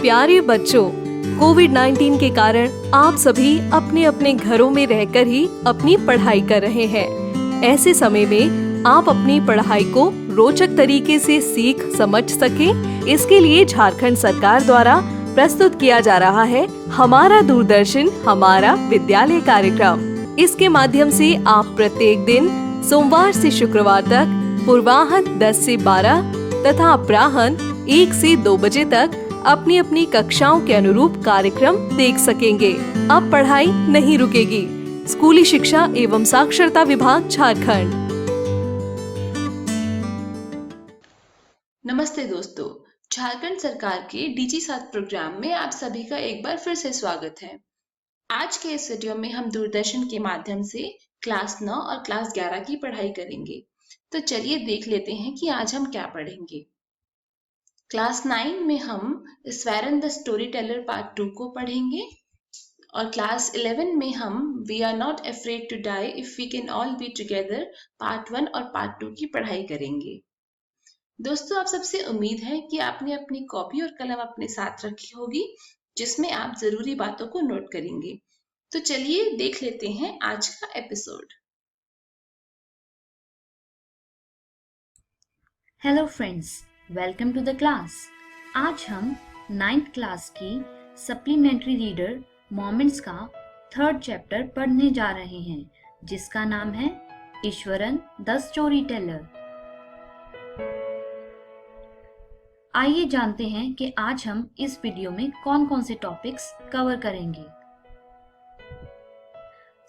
प्यारे बच्चों, कोविड-19 के कारण आप सभी अपने अपने घरों में रहकर ही अपनी पढ़ाई कर रहे हैं। ऐसे समय में आप अपनी पढ़ाई को रोचक तरीके से सीख समझ सकें, इसके लिए झारखंड सरकार द्वारा प्रस्तुत किया जा रहा है हमारा दूरदर्शन हमारा विद्यालय कार्यक्रम। इसके माध्यम से आप प्रत्येक दिन सोमवार से शुक्रवार तक पूर्वाह्न 10 से 12 तथा अपराह्न 1 से 2 बजे तक अपनी अपनी कक्षाओं के अनुरूप कार्यक्रम देख सकेंगे। अब पढ़ाई नहीं रुकेगी। स्कूली शिक्षा एवं साक्षरता विभाग झारखंड। नमस्ते दोस्तों, झारखंड सरकार के DG7 प्रोग्राम में आप सभी का एक बार फिर से स्वागत है। आज के इस वीडियो में हम दूरदर्शन के माध्यम से क्लास 9 और क्लास 11 की पढ़ाई करेंगे। तो चलिए देख लेते हैं कि आज हम क्या पढ़ेंगे। क्लास 9 में हम Iswaran the storyteller part 2 को पढ़ेंगे और क्लास 11 में हम we are not afraid to die if we can all be together part 1 और पार्ट 2 की पढ़ाई करेंगे। दोस्तों, आप सबसे उम्मीद है कि आपने अपनी कॉपी और कलम अपने साथ रखी होगी, जिसमें आप जरूरी बातों को नोट करेंगे। तो चलिए देख लेते हैं आज का episode. Hello friends, welcome to the class. आज हम 9th क्लास की सप्लीमेंट्री रीडर मोमेंट्स का 3rd चैप्टर पढ़ने जा रहे हैं, जिसका नाम है ईश्वरन द स्टोरी टेलर। आइए जानते हैं कि आज हम इस वीडियो में कौन कौन से टॉपिक्स कवर करेंगे।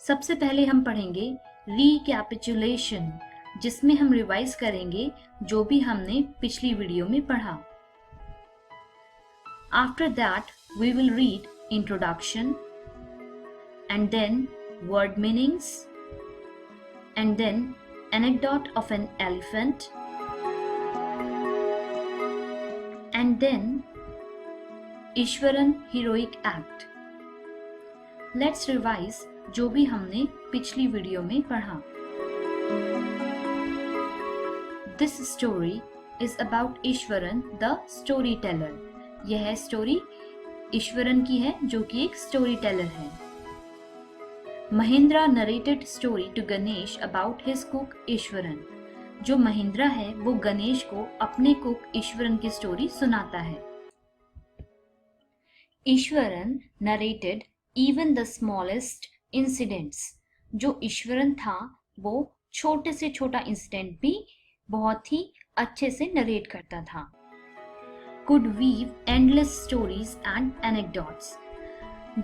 सबसे पहले हम पढ़ेंगे रिकैपिचुलेशन, जिसमें हम रिवाइज करेंगे जो भी हमने पिछली वीडियो में पढ़ा। After that we will read introduction and then word meanings and then anecdote of an elephant and then Iswaran heroic act. Let's revise जो भी हमने पिछली वीडियो में पढ़ा। This story is about Iswaran the storyteller। यह स्टोरी ईश्वरन की है, जो कि एक स्टोरी टेलर है। Mahendra narrated story to Ganesh about his cook Iswaran. जो महेंद्रा है वो गणेश को अपने कुक ईश्वरन की स्टोरी सुनाता है। Eswaran narrated even the smallest incidents. जो ईश्वरन था वो छोटे से छोटा इंसिडेंट भी बहुत ही अच्छे से नरेट करता था। Could weave endless stories and anecdotes.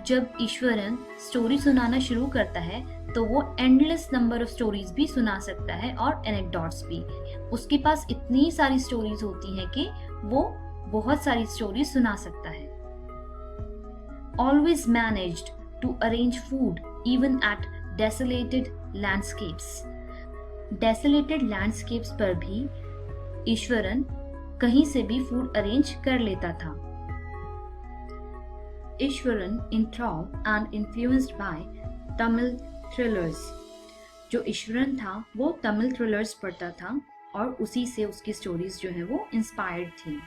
जब ईश्वरन स्टोरी सुनाना शुरू करता है तो वो एंडलेस नंबर ऑफ स्टोरीज भी सुना सकता है और एनेक्डोट्स भी। उसके पास इतनी सारी स्टोरीज होती हैं कि वो बहुत सारी स्टोरीज सुना सकता है। Always managed to arrange food even at desolated landscapes. Desolated landscapes पर भी ईश्वरन कहीं से भी फूड अरेंज कर लेता था। Eswaran enthralled and influenced by Tamil thrillers. जो ईश्वरन था वो तमिल थ्रिलर्स पढ़ता था और उसी से उसकी स्टोरीज जो है वो इंस्पायर्ड थी।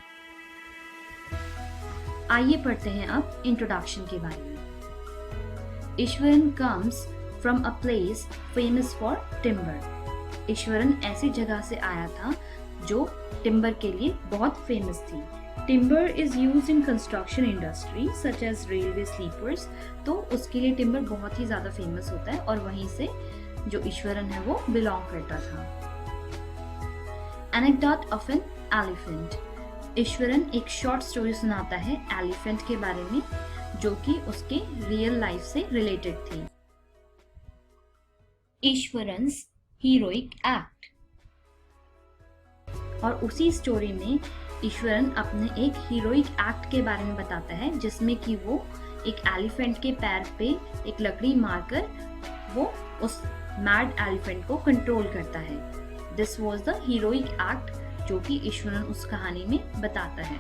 आइए पढ़ते हैं अब इंट्रोडक्शन के बारे में। Eswaran comes from a place famous for timber। Eswaran ऐसी जगह से आया था जो टिम्बर के लिए बहुत फेमस थी। Timber is used in construction industry such as railway sleepers. तो उसके लिए टिम्बर बहुत ही ज्यादा फेमस होता है और वहीं से जो ईश्वरन है वो बिलोंग करता था। Anecdote of an elephant. Eswaran एक शॉर्ट स्टोरी सुनाता है एलिफेंट के बारे में, जो कि उसके रियल लाइफ से रिलेटेड थी। Iswaran's heroic act. और उसी स्टोरी में ईश्वरन अपने एक हीरोइक एक्ट के बारे में बताता है, जिसमें कि वो एक एलिफेंट के पैर पे एक लकड़ी मारकर वो उस मैड एलिफेंट को कंट्रोल करता है। This was the heroic act जो कि ईश्वरन उस कहानी में बताता है।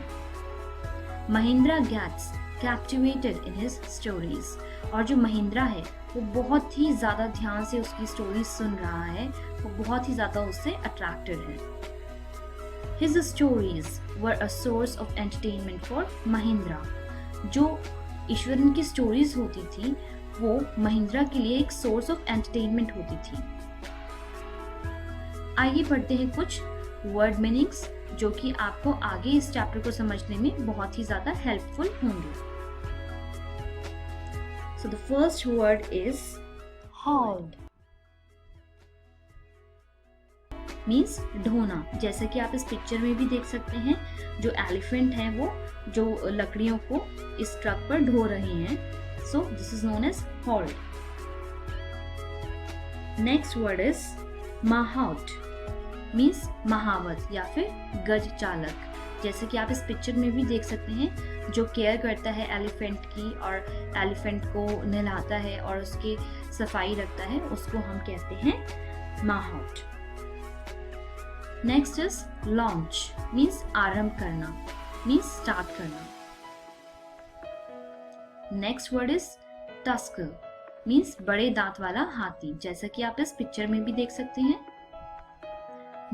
Mahendra gets captivated in his stories. और जो महेंद्रा है वो बहुत ही ज़्यादा ध्यान से उसकी स्टोरी सुन रहा है, वो बहुत ही ज़्यादा उससे अट्रैक्टेड है। His stories were a source of entertainment for Mahindra। जो ईश्वरन की स्टोरीज होती थी वो महिंद्रा के लिए एक सोर्स ऑफ एंटरटेनमेंट होती थी। आइए पढ़ते हैं कुछ वर्ड मीनिंग्स जो कि आपको आगे इस चैप्टर को समझने में बहुत ही ज्यादा हेल्पफुल होंगे। So the first word is hauled, means ढोना। जैसे कि आप इस पिक्चर में भी देख सकते हैं, जो एलिफेंट है वो जो लकड़ियों को इस ट्रक पर ढो रहे हैं। So this is known as hauled। Next word is mahout, means महावत या फिर गज चालक। जैसे कि आप इस पिक्चर में भी देख सकते हैं, जो केयर करता है एलिफेंट की और एलिफेंट को नहलाता है और उसकी सफाई रखता है, उसको हम कहते हैं mahout। Next is launch, means आरंभ करना, मीन्स स्टार्ट करना। Next word is tusker, means बड़े दांत वाला हाथी, जैसा कि आप इस पिक्चर में भी देख सकते हैं।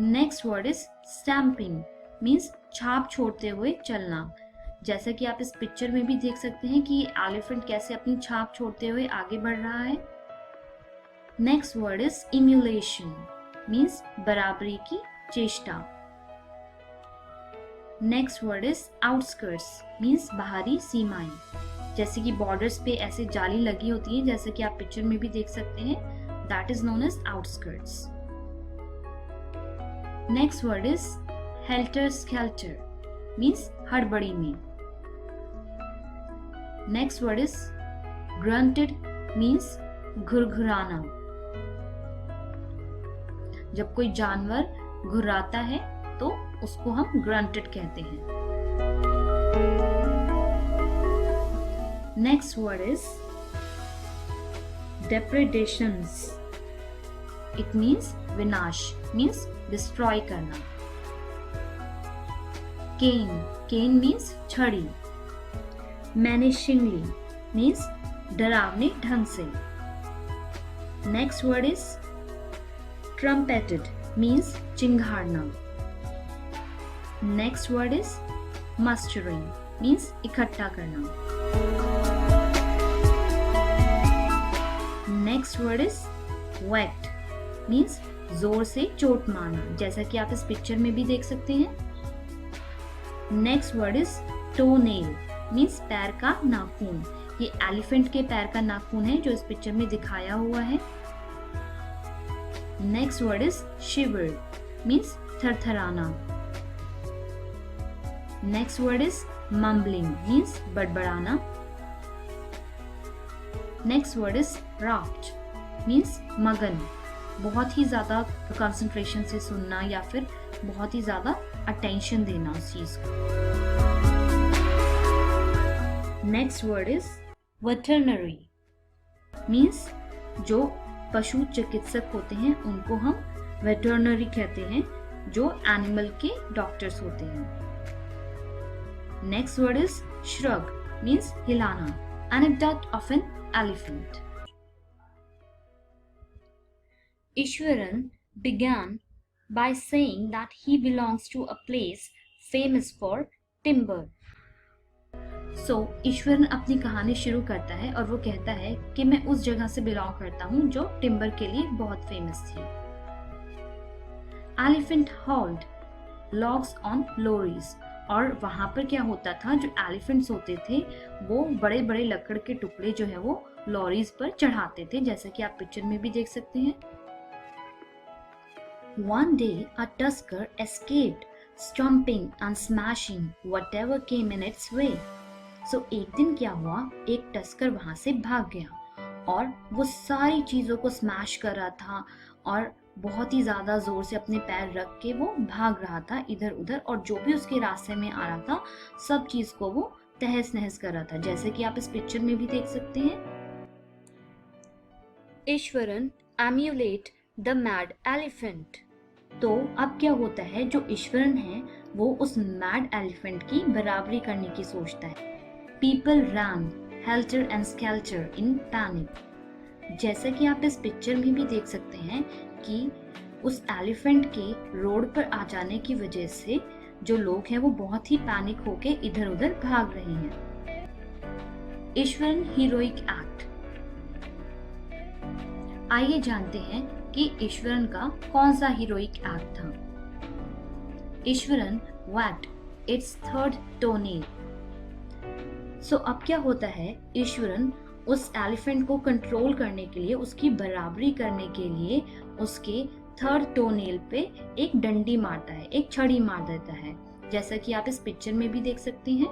Next word is stamping, means छाप छोड़ते हुए चलना। जैसा कि आप इस पिक्चर में भी देख सकते हैं कि एलिफेंट कैसे अपनी छाप छोड़ते हुए आगे बढ़ रहा है। Next word is emulation, means बराबरी की चेष्टा। Next word is outskirts, means बाहरी सीमाएं। जैसे कि बॉर्डर्स पे ऐसे जाली लगी होती है, जैसे कि आप पिक्चर में भी देख सकते हैं, that is known as outskirts. Next word is helter skelter, means हड़बड़ी में। Next word is grunted, means घुरघुराना। जब कोई जानवर घुर्राता है तो उसको हम ग्रंटेड कहते हैं। Next word is depredations, it means विनाश, मीन्स डिस्ट्रॉय करना। केन, केन मीन्स छड़ी। menacingly मीन्स डरावने ढंग से। Next word is trumpeted, means चिंघाड़ना। Next word is mustering, means इकट्ठा करना। Next word is whacked, means जोर से चोट मारना, जैसा कि आप इस पिक्चर में भी देख सकते हैं। Next word is toenail, means पैर का नाखून। ये एलिफेंट के पैर का नाखून है जो इस पिक्चर में दिखाया हुआ है। Next word is shiver, means थरथराना। Next word is mumbling, means बड़बड़ाना। Next word is rapt, means मगन, बहुत ही ज्यादा कंसंट्रेशन से सुनना या फिर बहुत ही ज्यादा अटेंशन देना उस चीज को। Next word is veterinary, means जो पशु चिकित्सक होते हैं उनको हम वेटरनरी कहते हैं, जो एनिमल के डॉक्टर्स होते हैं। Next word is shrug, means हिलाना। Anecdote of an elephant. Ishwaran began by saying that he belongs to a place famous for timber. So, Eswaran अपनी कहानी शुरू करता है और वो कहता है कि मैं उस जगह से बिलोंग करता हूँ जो टिम्बर के लिए बहुत फेमस थी। Elephant hauled logs on lorries, और वहां पर क्या होता था, जो एलिफेंट्स होते थे वो बड़े बड़े लकड़ के टुकड़े जो है वो लॉरीज पर चढ़ाते थे, जैसा कि आप पिक्चर में भी देख सकते हैं। One day a tusker escaped, stomping and smashing whatever came in its way. So एक दिन क्या हुआ, एक टस्कर वहां से भाग गया और वो सारी चीजों को स्मैश कर रहा था और बहुत ही ज्यादा जोर से अपने पैर रख के वो भाग रहा था इधर उधर, और जो भी उसके रास्ते में आ रहा था सब चीज को वो तहस नहस कर रहा था, जैसे कि आप इस पिक्चर में भी देख सकते हैं। Eswaran emulate the mad elephant. तो अब क्या होता है, जो ईश्वरन है वो उस मैड एलिफेंट की बराबरी करने की सोचता है। People ran helter and skelter in panic. जैसा कि आप इस पिक्चर में भी देख सकते हैं कि उस एलिफेंट के रोड पर आ जाने की वजह से जो लोग हैं वो बहुत ही पैनिक होके इधर उधर भाग रहे हैं। Eswaran heroic act. आइए जानते हैं कि ईश्वरन का कौन सा हीरोइक एक्ट था। Eswaran wagged its third toenail। सो अब क्या होता है, ईश्वरन उस एलिफेंट को कंट्रोल करने के लिए, उसकी बराबरी करने के लिए उसके थर्ड टोनेल पे एक डंडी मारता है, एक छड़ी मार देता है, जैसा कि आप इस पिक्चर में भी देख सकते हैं।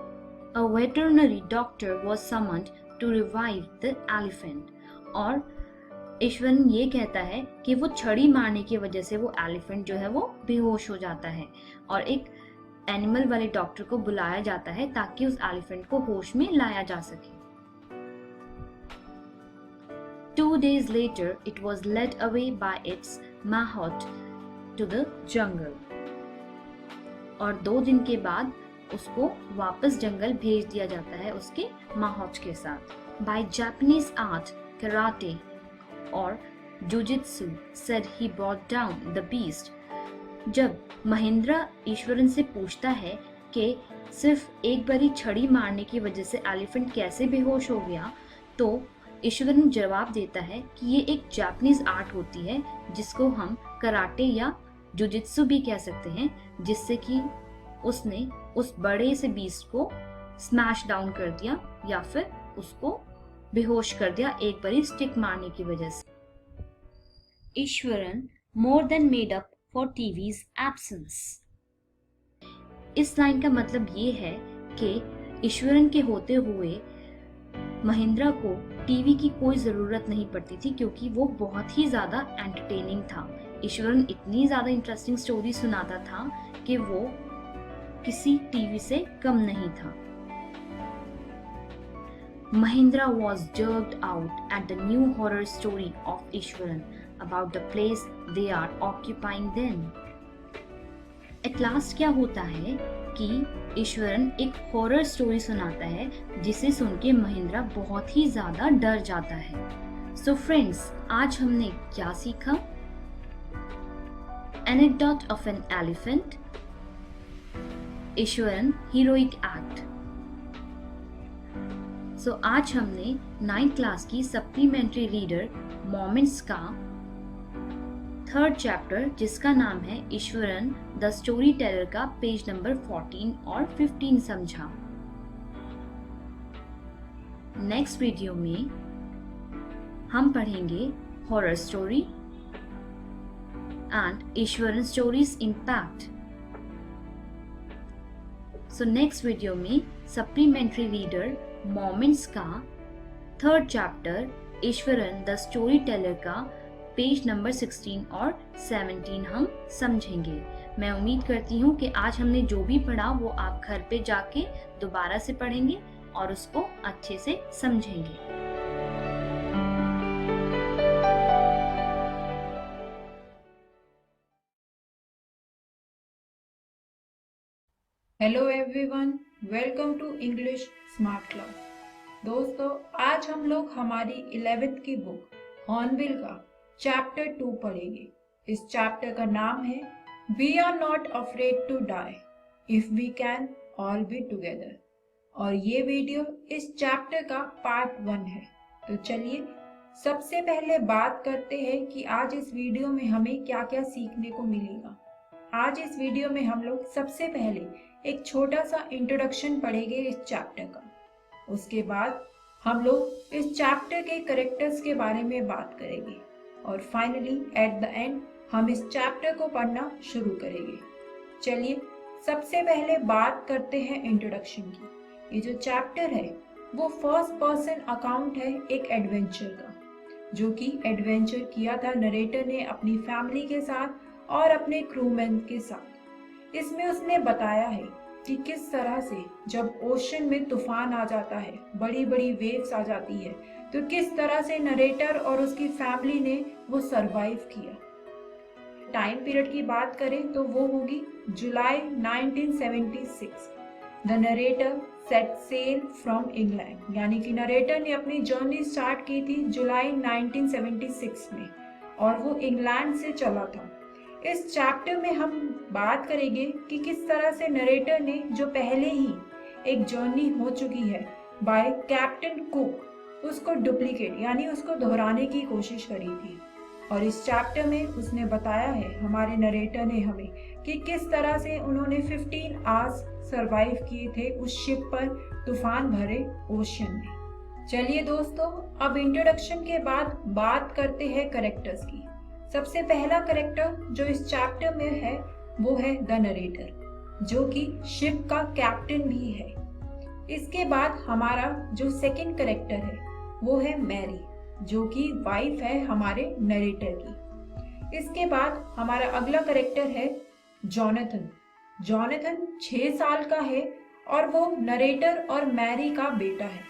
A veterinary doctor was summoned to revive the elephant। और ईश्वरन ये कहता है कि वो छड़ी मारने की वजह से वो एलिफेंट जो है वो बेहोश हो जाता है और एक एनिमल वाले डॉक्टर को बुलाया जाता है ताकि उस एलिफेंट को होश में लाया जा सके। 2 days later, it was led away by its mahout to the jungle। और 2 दिन के बाद उसको वापस जंगल भेज दिया जाता है उसके माहौच के साथ। By Japanese art, karate और jujitsu said he brought down the beast। जब महेंद्र ईश्वरन से पूछता है कि सिर्फ एक बारी छड़ी मारने की वजह से एलिफेंट कैसे बेहोश हो गया, तो ईश्वरन जवाब देता है कि ये एक जापानीज आर्ट होती है जिसको हम कराटे या जुजित्सु भी कह सकते हैं, जिससे कि उसने उस बड़े से बीस्ट को स्मैश डाउन कर दिया या फिर उसको बेहोश कर दिया एक बारी स्टिक मारने की वजह से। Eswaran more than made up for TVs absence. इस लाइन का मतलब ये है कि ईश्वरन के होते हुए महेंद्र को टीवी की कोई जरूरत नहीं पड़ती थी, क्योंकि वो बहुत ही ज्यादा एंटरटेनिंग था। ईश्वरन इतनी ज्यादा इंटरेस्टिंग स्टोरी सुनाता था कि वो किसी टीवी से कम नहीं था। Mahindra was jerked out at the new horror story of Ishwaran about the place they are occupying then। At last क्या होता है कि ईश्वरन एक हॉरर स्टोरी सुनाता है जिसे सुन के महेंद्र बहुत ही ज्यादा डर जाता है। सो फ्रेंड्स, आज हमने क्या सीखा? Anecdote of an elephant, Iswaran heroic act. So आज हमने 9th क्लास की सप्लीमेंट्री रीडर मोमेंट्स का 3rd चैप्टर, जिसका नाम है ईश्वरन द स्टोरी टेलर, का पेज नंबर 14 और 15 समझा। नेक्स्ट वीडियो में हम पढ़ेंगे horror story and Eswaran stories impact. So next video में सप्लीमेंट्री रीडर मोमेंट्स का 3rd chapter Eswaran the story teller का पेज नंबर 16 और 17 हम समझेंगे। मैं उम्मीद करती हूँ कि आज हमने जो भी पढ़ा वो आप घर पे जाके दोबारा से पढ़ेंगे और उसको अच्छे से समझेंगे। Hello everyone, welcome to English smart class. दोस्तों, आज हम लोग हमारी 11th की बुक हॉर्नबिल का चैप्टर 2 पढ़ेंगे। इस चैप्टर का नाम है we are not afraid to die if we can all be together, और ये वीडियो इस चैप्टर का पार्ट 1 है। तो चलिए सबसे पहले बात करते हैं कि आज इस वीडियो में हमें क्या क्या सीखने को मिलेगा। आज इस वीडियो में हम लोग सबसे पहले एक छोटा सा इंट्रोडक्शन पढ़ेंगे इस चैप्टर का। उसके बाद हम लोग इस चैप्टर के कैरेक्टर्स के बारे में बात करेंगे और फाइनली एट द एंड हम इस चैप्टर को पढ़ना शुरू करेंगे। चलिए सबसे पहले बात करते हैं इंट्रोडक्शन की। ये जो चैप्टर है वो फर्स्ट पर्सन अकाउंट है एक एडवेंचर का, जो कि एडवेंचर किया था नरेटर ने अपनी फैमिली के साथ और अपने क्रूमैन के साथ। इसमें उसने बताया है कि किस तरह से जब ओशन में तूफान आ जाता है, बड़ी बड़ी वेव्स आ जाती है, तो किस तरह से नरेटर और उसकी फैमिली ने वो सरवाइव किया। टाइम पीरियड की बात करें तो वो होगी जुलाई 1976। The narrator set sail from England, यानी कि नरेटर ने अपनी जर्नी स्टार्ट की थी जुलाई 1976 में और वो इंग्लैंड से चला था। इस चैप्टर में हम बात करेंगे कि किस तरह से नरेटर ने, जो पहले ही एक जर्नी हो चुकी है, बाय कैप्टन कुक उसको डुप्लीकेट यानी उसको दोहराने की कोशिश करी थी। और इस चैप्टर में उसने बताया है, हमारे नरेटर ने हमें, कि किस तरह से उन्होंने 15 आवर्स सरवाइव किए थे उस शिप पर तूफान भरे ओशन में। चलिए दोस्तों, अब इंट्रोडक्शन के बाद बात करते हैं कैरेक्टर्स की। सबसे पहला कैरेक्टर जो इस चैप्टर में है वो है द नरेटर, जो कि शिप का कैप्टन भी है। इसके बाद हमारा जो सेकंड कैरेक्टर है वो है मैरी, जो कि वाइफ है हमारे नरेटर की। इसके बाद हमारा अगला कैरेक्टर है जॉनथन। जॉनथन 6 साल का है और वो नरेटर और मैरी का बेटा है।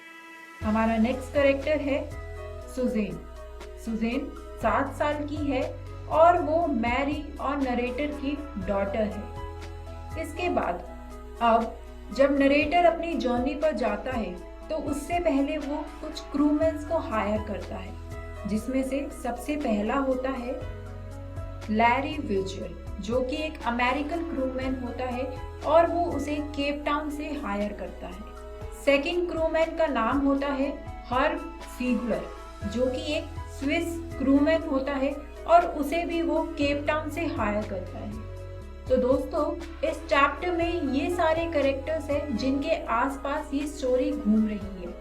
हमारा नेक्स्ट कैरेक्टर है सुजेन। सुजेन 7 साल की है और वो मैरी और नरेटर की डॉटर है। इसके बाद अब जब नरेटर अपनी जर्नी पर जाता है तो उससे पहले वो कुछ क्रूमैन्स को हायर करता है, जिसमें से सबसे पहला होता है लैरी विजुअल, जो कि एक अमेरिकन क्रूमैन होता है और वो उसे केप टाउन से हायर करता है। सेकंड क्रूमैन का नाम होता है हर्ब सीगलर, जो कि एक स्विस क्रूमैन होता है और उसे भी वो केप टाउन से हायर करता है। तो दोस्तों, इस चैप्टर में ये सारे कैरेक्टर्स हैं जिनके आसपास ये स्टोरी घूम रही है।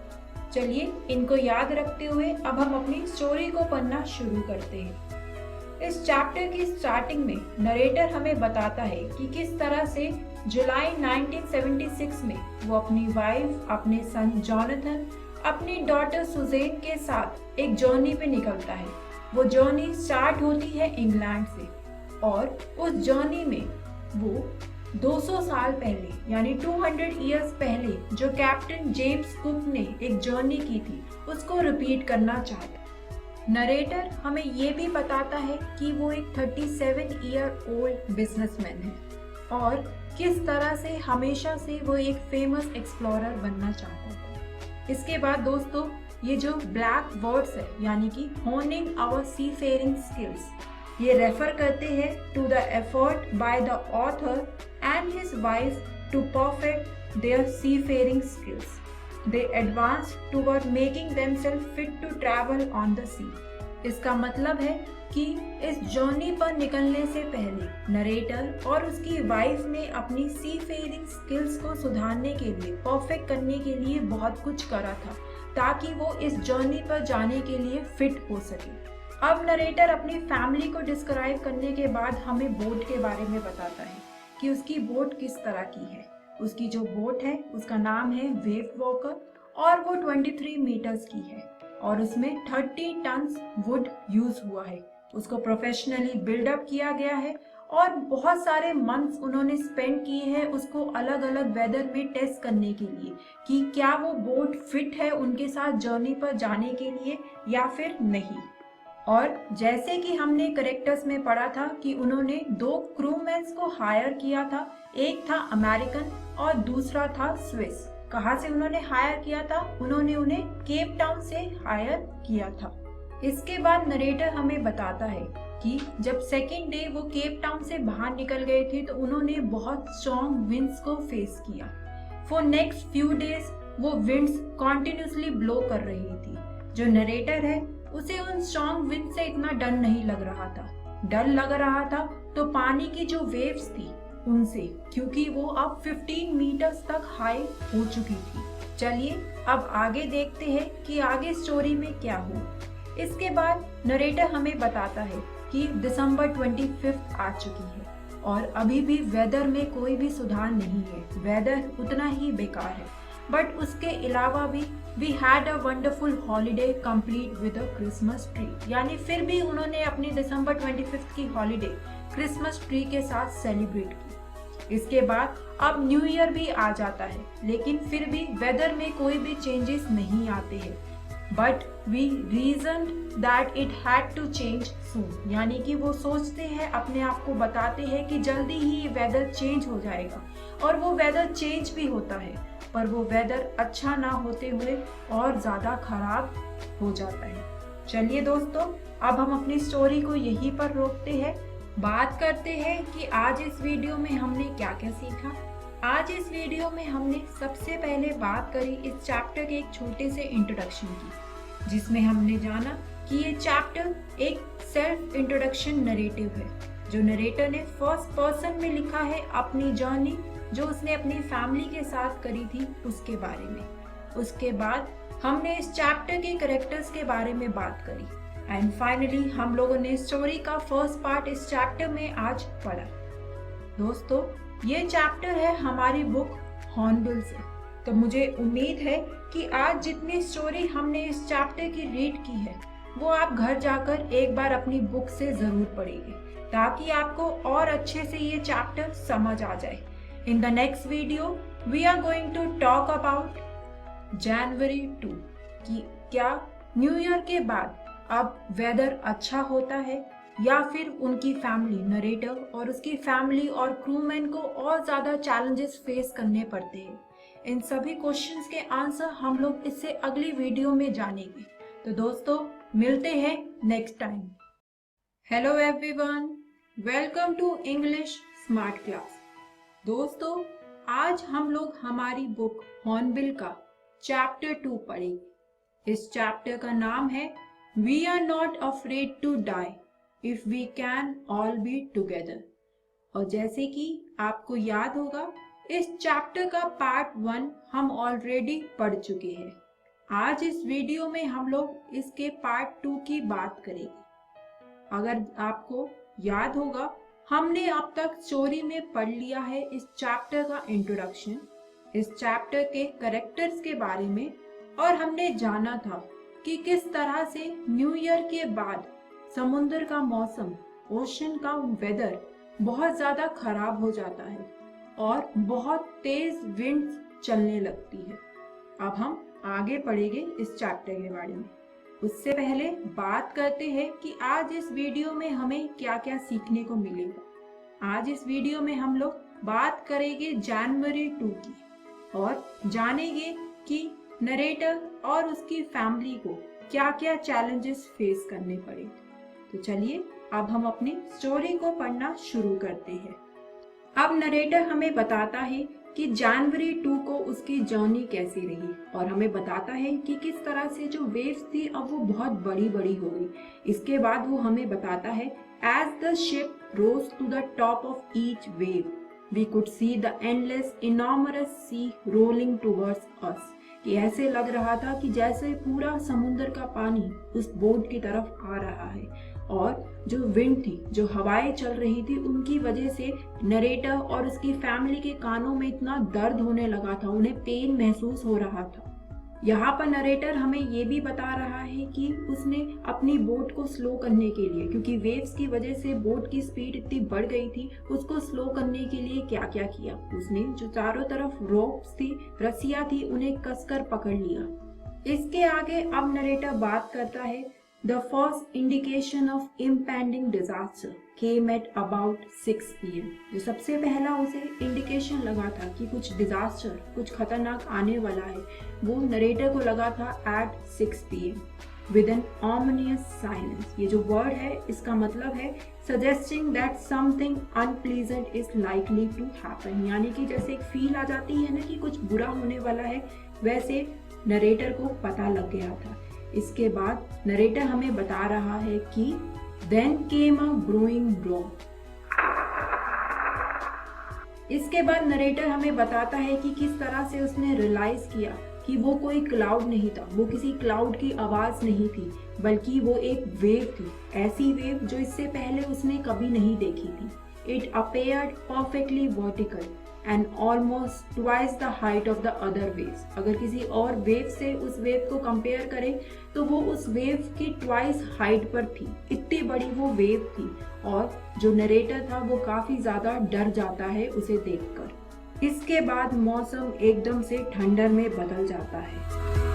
चलिए इनको याद रखते हुए अब हम अपनी स्टोरी को पढ़ना शुरू करते हैं। इस चैप्टर की स्टार्टिंग में नरेटर हमें बताता है कि किस तरह से जुलाई 1976 में वो अपनी वाइफ, अपने सन जॉनथन, अपनी डॉटर सुजेन के साथ एक जर्नी पे निकलता है। वो जर्नी स्टार्ट होती है इंग्लैंड से और उस जर्नी में वो 200 साल पहले यानी 200 इयर्स पहले जो कैप्टन जेम्स कुक ने एक जर्नी की थी उसको रिपीट करना चाहता। नरेटर हमें ये भी बताता है कि वो एक 37 ईयर ओल्ड बिजनेसमैन है और किस तरह से हमेशा से वो एक फेमस एक्सप्लोरर बनना चाहता है। इसके बाद दोस्तों, ये जो ब्लैक वर्ड्स है यानी कि honing our seafaring skills, ये रेफर करते हैं to the effort by the author and his wife to perfect their seafaring skills. They advance toward making themself fit to travel on the sea. इसका मतलब है कि इस journey पर निकलने से पहले नरेटर और उसकी वाइफ ने अपनी सीफेयरिंग स्किल्स को सुधारने के लिए, परफेक्ट करने के लिए बहुत कुछ करा था ताकि वो इस जर्नी पर जाने के लिए फिट हो सके। अब नरेटर अपनी फैमिली को डिस्क्राइब करने के बाद हमें बोट के बारे में बताता है कि उसकी बोट किस तरह की है। उसकी जो बोट है उसका नाम है वेव वॉकर और वो 23 मीटर्स की है और उसमें 30 टन्स वुड यूज हुआ है। उसको प्रोफेशनली बिल्डअप किया गया है और बहुत सारे मंथ्स उन्होंने स्पेंड किए हैं उसको अलग अलग वेदर में टेस्ट करने के लिए कि क्या वो बोट फिट है उनके साथ जर्नी पर जाने के लिए या फिर नहीं। और जैसे कि हमने कैरेक्टर्स में पढ़ा था कि उन्होंने 2 क्रूमैन्स को हायर किया था, एक था अमेरिकन और दूसरा था स्विस। कहाँ से उन्होंने हायर किया था? उन्होंने उन्हें केप टाउन से हायर किया था। इसके बाद नरेटर हमें बताता है कि जब सेकेंड डे वो केप टाउन से बाहर निकल गए थे तो उन्होंने बहुत स्ट्रॉन्ग विंड्स को फेस किया। फॉर नेक्स्ट फ्यू डेज वो विंड्स कॉन्टिन्यूसली ब्लो कर रही थी। जो नरेटर है उसे उन स्ट्रॉन्ग विंड से इतना डर नहीं लग रहा था। डर लग रहा था तो पानी की जो वेव्स थी उनसे, क्योंकि वो अब 15 मीटर्स तक हाई हो चुकी थी। चलिए अब आगे देखते हैं कि आगे स्टोरी में क्या हुआ। इसके बाद नरेटर हमें बताता है कि दिसंबर 25 आ चुकी है और अभी भी वेदर में कोई भी सुधार नहीं है। वेदर उतना ही बेकार है, बट उसके अलावा भी we had a wonderful holiday complete with a Christmas tree. यानी फिर भी उन्होंने अपनी दिसंबर 25 की हॉलीडे क्रिसमस ट्री के साथ सेलिब्रेट की। इसके बाद अब न्यू ईयर भी आ जाता है, लेकिन फिर भी वेदर में कोई भी चेंजेस नहीं आते हैं। But we reason that it had to change soon, यानी कि वो सोचते हैं, अपने आप को बताते हैं कि जल्दी ही वेदर चेंज हो जाएगा। और वो वेदर चेंज भी होता है, पर वो वेदर अच्छा ना होते हुए और ज़्यादा खराब हो जाता है। चलिए दोस्तों, अब हम अपनी स्टोरी को यहीं पर रोकते हैं। बात करते हैं कि आज इस वीडियो में हमने क्या क्या सीखा। आज इस वीडियो में हमने सबसे पहले बात करी इस चैप्टर के एक छोटे से इंट्रोडक्शन की, जिसमें हमने जाना कि ये चैप्टर एक सेल्फ इंट्रोडक्शन नरेटिव है, जो नरेटर ने फर्स्ट पर्सन में लिखा है अपनी जर्नी जो उसने अपनी फैमिली के साथ करी थी उसके बारे में। उसके बाद हमने इस चैप्टर के कैरेक्टर्स के बारे में बात करी एंड फाइनली हम लोगों ने स्टोरी का फर्स्ट पार्ट इस चैप्टर में आज पढ़ा। दोस्तों, ये चैप्टर है हमारी बुक हॉर्नबिल से, तो मुझे उम्मीद है कि आज जितनी स्टोरी हमने इस चैप्टर की रीड की है वो आप घर जाकर एक बार अपनी बुक से जरूर पढ़ेंगे, ताकि आपको और अच्छे से ये चैप्टर समझ आ जाए। In the next video, we are going to talk about January 2 कि क्या न्यू ईयर के बाद अब वेदर अच्छा होता है या फिर उनकी फैमिली, नरेटर और उसकी फैमिली और क्रूमैन को और ज़्यादा चैलेंजेस फेस करने पड़ते हैं। इन सभी क्वेश्चंस के आंसर हम लोग इससे अगली वीडियो में जानेंगे। तो दोस्तों, मिलते हैं next time. Hello everyone, welcome to English smart class. दोस्तों, आज हम लोग हमारी बुक हॉर्नबिल का चैप्टर 2 पढ़ेंगे। इस चैप्टर का नाम है we are not afraid to die if we can all be together. और जैसे कि आपको याद होगा, इस चैप्टर का पार्ट 1 हम ऑलरेडी पढ़ चुके हैं। आज इस वीडियो में हम लोग इसके पार्ट 2 की बात करेंगे। अगर आपको याद होगा, हमने अब तक स्टोरी में पढ़ लिया है इस चैप्टर का इंट्रोडक्शन, इस चैप्टर के कैरेक्टर्स के बारे में, और हमने जाना था कि किस तरह से न्यू ईयर के बाद समुद्र का मौसम, ओशन का वेदर बहुत ज़्यादा खराब हो जाता है और बहुत तेज विंड्स चलने लगती है। अब हम आगे पढ़ेंगे इस चैप्टर के बारे में। उससे पहले बात करते हैं कि आज इस वीडियो में हमें क्या क्या सीखने को मिलेगा। आज इस वीडियो में हम लोग बात करेंगे जनवरी 2 की और जानेंगे कि नरेटर और उसकी फैमिली को क्या क्या चैलेंजेस फेस करने पड़े। तो चलिए अब हम अपनी स्टोरी को पढ़ना शुरू करते हैं। अब नरेटर हमें बताता है कि जनवरी 2 को उसकी जर्नी कैसी रही और हमें बताता है कि किस तरह से जो वेव्स थी अब वो बहुत बड़ी बड़ी हो गई। इसके बाद वो हमें बताता है as the ship rose to the top of each wave we could see the endless enormous sea rolling towards us, कि ऐसे लग रहा था कि जैसे पूरा समुद्र का पानी उस बोट की तरफ आ रहा है। और जो विंड थी, जो हवाएं चल रही थी, उनकी वजह से नरेटर और उसकी फैमिली के कानों में इतना दर्द होने लगा था, उन्हें पेन महसूस हो रहा था। यहाँ पर नरेटर हमें ये भी बता रहा है कि उसने अपनी बोट को स्लो करने के लिए, क्योंकि वेव्स की वजह से बोट की स्पीड इतनी बढ़ गई थी, उसको स्लो करने के लिए क्या क्या किया। उसने जो चारों तरफ रोप्स थी, रस्सियाँ थी, उन्हें कसकर पकड़ लिया। इसके आगे अब नरेटर बात करता है The first indication of impending disaster came at about 6 PM. जो सबसे पहला उसे इंडिकेशन लगा था कि कुछ डिजास्टर, कुछ खतरनाक आने वाला है, वो नरेटर को लगा था at 6 PM. With an ominous silence. ये जो वर्ड है इसका मतलब है suggesting that something unpleasant is likely to happen. यानी कि जैसे एक फील आ जाती है ना कि कुछ बुरा होने वाला है, वैसे नरेटर को पता लग गया था। इसके बाद नरेटर हमें बता रहा है कि then came a growing storm. इसके बाद नरेटर हमें बताता है कि किस तरह से उसने रियलाइज किया कि वो कोई क्लाउड नहीं था, वो किसी क्लाउड की आवाज नहीं थी, बल्कि वो एक वेव थी, ऐसी वेव जो इससे पहले उसने कभी नहीं देखी थी। It appeared perfectly vertical and almost twice the height of the other waves. अगर किसी और वेव से उस वेव को कंपेयर करें तो वो उस वेव की ट्वाइस हाइट पर थी, इतनी बड़ी वो वेव थी। और जो नरेटर था वो काफी ज्यादा डर जाता है उसे देखकर। इसके बाद मौसम एकदम से ठंडर में बदल जाता है।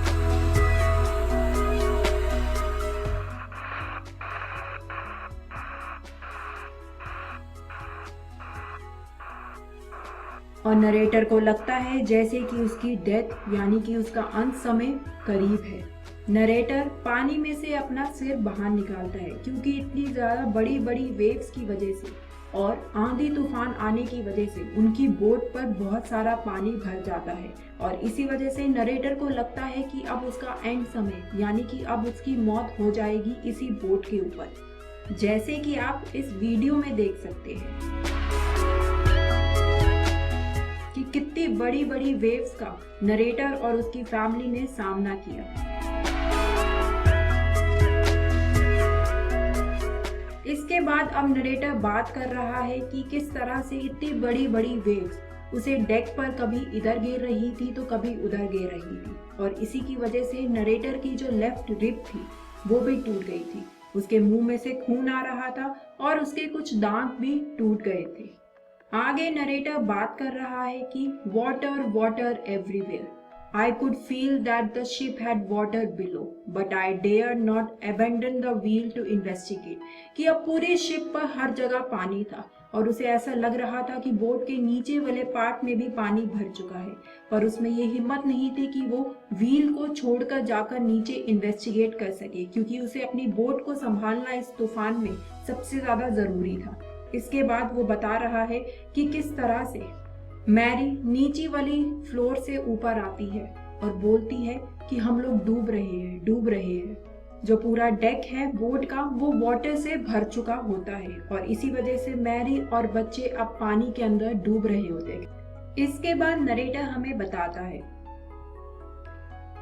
और नरेटर को लगता है जैसे कि उसकी डेथ यानी कि उसका अंत समय करीब है। नरेटर पानी में से अपना सिर बाहर निकालता है क्योंकि इतनी ज़्यादा बड़ी बड़ी वेव्स की वजह से और आंधी तूफान आने की वजह से उनकी बोट पर बहुत सारा पानी भर जाता है और इसी वजह से नरेटर को लगता है कि अब उसका एंड समय यानी कि अब उसकी मौत हो जाएगी इसी बोट के ऊपर, जैसे कि आप इस वीडियो में देख सकते हैं कि कितनी बड़ी बड़ी वेव्स का नरेटर और उसकी फैमिली ने सामना किया। इसके बाद अब नरेटर बात कर रहा है कि किस तरह से इतनी बड़ी बड़ी वेव्स उसे डेक पर कभी इधर गिर रही थी तो कभी उधर गिर रही थी और इसी की वजह से नरेटर की जो लेफ्ट रिब थी वो भी टूट गई थी, उसके मुंह में से खून आ रहा था और उसके कुछ दांत भी टूट गए थे। आगे नरेटर बात कर रहा है कि water water everywhere, I could feel that the ship had water below, but I dared not abandon the wheel to investigate. कि अब पूरी शिप पर हर जगह पानी था और उसे ऐसा लग रहा था कि बोट के नीचे वाले पार्ट में भी पानी भर चुका है, पर उसमें ये हिम्मत नहीं थी कि वो व्हील को छोड़कर जाकर नीचे इन्वेस्टिगेट कर सके, क्योंकि उसे अपनी बोट को संभालना इस तूफान में सबसे ज्यादा जरूरी था। इसके बाद वो बता रहा है कि किस तरह से मैरी नीचे वाली फ्लोर से ऊपर आती है और बोलती है कि हम लोग डूब रहे हैं। जो पूरा डेक है बोट का वो वाटर से भर चुका होता है और इसी वजह से मैरी और बच्चे अब पानी के अंदर डूब रहे होते हैं। इसके बाद नरेटर हमें बताता है,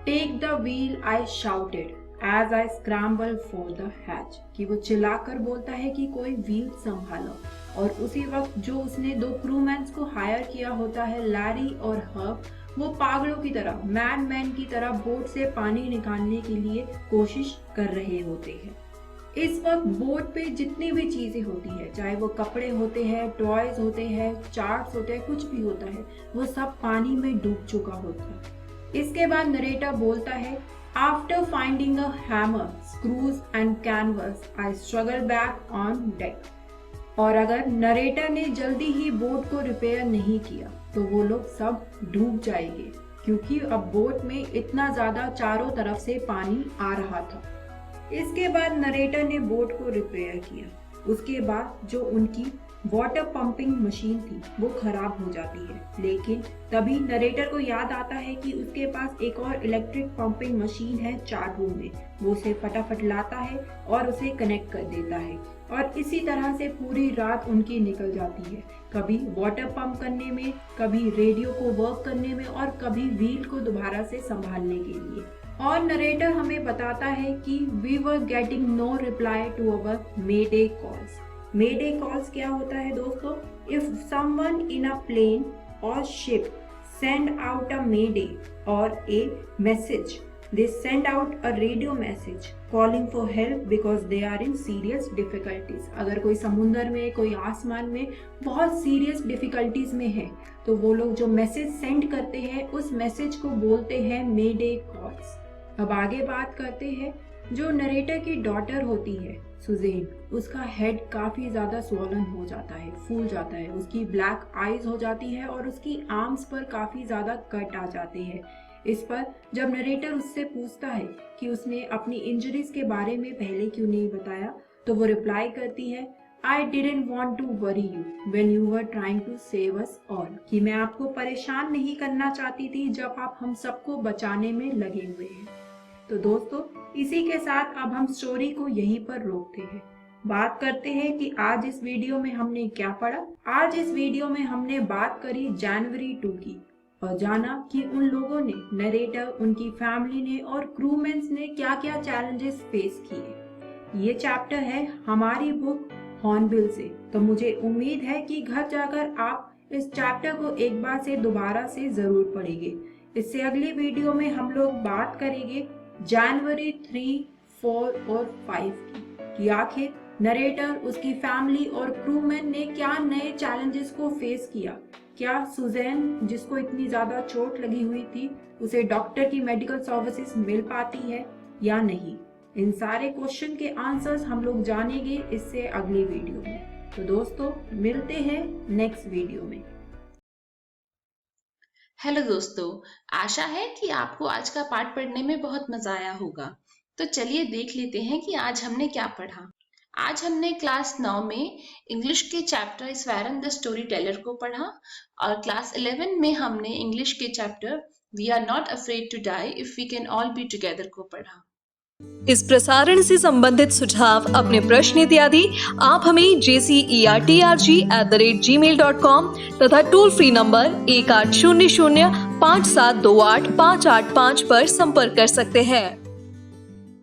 take the wheel I shouted as I scramble for the hatch, कि वो चिल्लाकर बोलता है कि कोई व्हील संभालो और उसी वक्त जो उसने 2 क्रूमैन्स को हायर किया होता है, लैरी और हर्ब, वो पागलों की तरह मैन की तरह बोट से पानी निकालने के लिए कोशिश कर रहे होते हैं। इस वक्त बोट पे जितनी भी चीजें होती है, चाहे वो कपड़े होते हैं, टॉयज होते हैं, चार्ट्स होते हैं, कुछ भी होता है, वो सब पानी में डूब चुका होता है। इसके बाद नरेटर बोलता है, after finding a hammer, screws and canvas I struggle back on deck. और अगर नरेटर ने जल्दी ही बोट को रिपेयर नहीं किया तो वो लोग सब डूब जाएंगे, क्योंकि अब बोट में इतना ज्यादा चारों तरफ से पानी आ रहा था। इसके बाद नरेटर ने बोट को रिपेयर किया। उसके बाद जो उनकी वाटर पंपिंग मशीन थी वो खराब हो जाती है, लेकिन तभी नरेटर को याद आता है कि उसके पास एक और इलेक्ट्रिक पंपिंग मशीन है चार्ट रूम में। वो उसे फटाफट लाता है और उसे कनेक्ट कर देता है और इसी तरह से पूरी रात उनकी निकल जाती है, कभी वाटर पंप करने में, कभी रेडियो को वर्क करने में और कभी व्हील को दोबारा से संभालने के लिए। और नरेटर हमें बताता है कि we were getting no reply to our mayday calls. Mayday calls क्या होता है दोस्तों? If someone in a plane और ship send out a mayday और a message, they send out a radio message calling for help because they are in serious difficulties. अगर कोई समुंदर में, कोई आसमान में बहुत सीरियस डिफिकल्टीज में है तो वो लोग जो मैसेज सेंड करते हैं उस मैसेज को बोलते हैं मेडे कॉल्स। अब आगे बात करते हैं, जो नरेटर की डॉटर होती है सुजेन, उसका हेड काफी ज्यादा स्वॉलन हो जाता है, फूल जाता है, उसकी ब्लैक आईज हो जाती है और उसकी आर्म्स पर काफी ज्यादा कट आ जाते हैं। इस पर जब नरेटर उससे पूछता है कि उसने अपनी इंजरीज के बारे में पहले क्यों नहीं बताया, तो वो रिप्लाई करती है, I didn't want to worry you when you were trying to save us all, कि मैं आपको परेशान नहीं करना चाहती थी जब आप हम सबको बचाने में लगे हुए हैं। तो दोस्तों, इसी के साथ अब हम स्टोरी को यहीं पर रोकते हैं। बात करते हैं कि आज इस वीडियो में हमने क्या पढ़ा। आज इस वीडियो में हमने बात करी जनवरी 2 की और जाना कि उन लोगों ने, नरेटर, उनकी फैमिली ने और क्रूमेन्स ने क्या क्या चैलेंजेस फेस किए। ये चैप्टर है हमारी बुक हॉर्नबिल से, तो मुझे उम्मीद है कि घर जाकर आप इस चैप्टर को एक बार से दोबारा से जरूर पढ़ेंगे। इससे अगली वीडियो में हम लोग बात करेंगे जनवरी 3, 4 और 5 की, कि आखिर नरेटर, उसकी फैमिली और क्रूमैन ने क्या नए चैलेंजेस को फेस किया। क्या सुजैन, जिसको इतनी ज्यादा चोट लगी हुई थी, उसे डॉक्टर की मेडिकल सर्विसेज मिल पाती है या नहीं। इन सारे क्वेश्चन के आंसर्स हम लोग जानेंगे इससे अगली वीडियो में। तो दोस्तों, मिलते हैं नेक्स्ट वीडियो में। हेलो दोस्तों, आशा है कि आपको आज का पाठ पढ़ने में बहुत मजा आया होगा। तो चलिए देख लेते हैं कि आज हमने क्या पढ़ा। आज हमने क्लास 9 में इंग्लिश के chapter Iswaran the storyteller को पढ़ा और क्लास 11 में हमने इंग्लिश के chapter we are not afraid to die if we can all be together को पढ़ा। इस प्रसारण से संबंधित सुझाव, अपने प्रश्न इत्यादि आप हमें jcertrg@gmail.com तथा टोल फ्री नंबर 1800 5728 585 पर संपर्क कर सकते हैं।